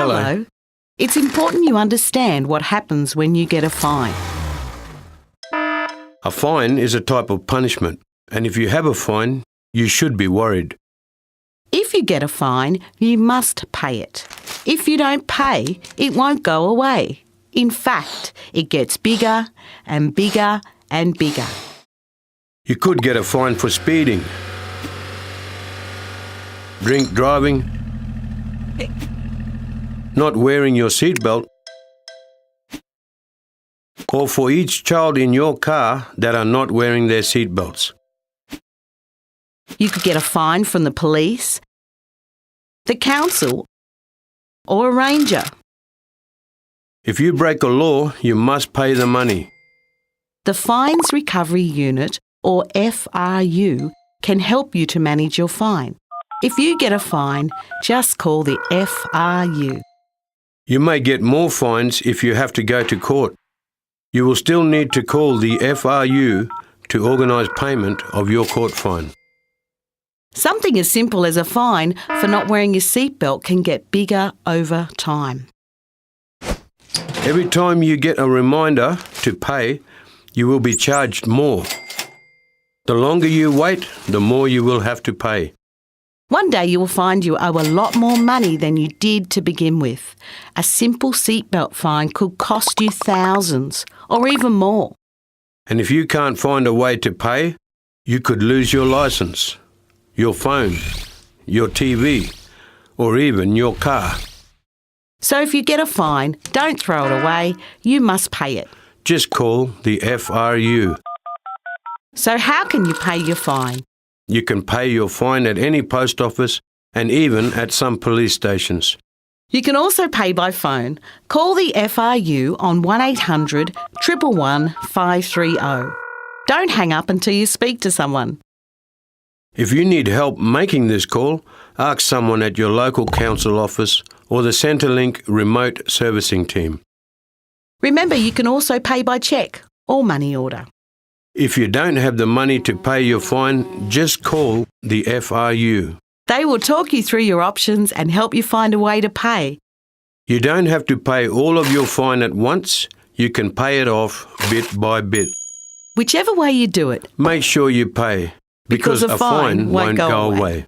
Hello. It's important you understand what happens when you get a fine. A fine is a type of punishment, and if you have a fine, you should be worried. If you get a fine, you must pay it. If you don't pay, it won't go away. In fact, it gets bigger and bigger and bigger. You could get a fine for speeding, drink driving, not wearing your seatbelt, or for each child in your car that are not wearing their seatbelts. You could get a fine from the police, the council, or a ranger. If you break a law, you must pay the money. The Fines Recovery Unit, or FRU, can help you to manage your fine. If you get a fine, just call the FRU. You may get more fines if you have to go to court. You will still need to call the FRU to organise payment of your court fine. Something as simple as a fine for not wearing your seatbelt can get bigger over time. Every time you get a reminder to pay, you will be charged more. The longer you wait, the more you will have to pay. One day you will find you owe a lot more money than you did to begin with. A simple seatbelt fine could cost you thousands or even more. And if you can't find a way to pay, you could lose your licence, your phone, your TV, or even your car. So if you get a fine, don't throw it away. You must pay it. Just call the FRU. So how can you pay your fine? You can pay your fine at any post office and even at some police stations. You can also pay by phone. Call the FRU on 1800 111 530. Don't hang up until you speak to someone. If you need help making this call, ask someone at your local council office or the Centrelink remote servicing team. Remember, you can also pay by cheque or money order. If you don't have the money to pay your fine, just call the FRU. They will talk you through your options and help you find a way to pay. You don't have to pay all of your fine at once. You can pay it off bit by bit. Whichever way you do it, make sure you pay, because a fine won't go away.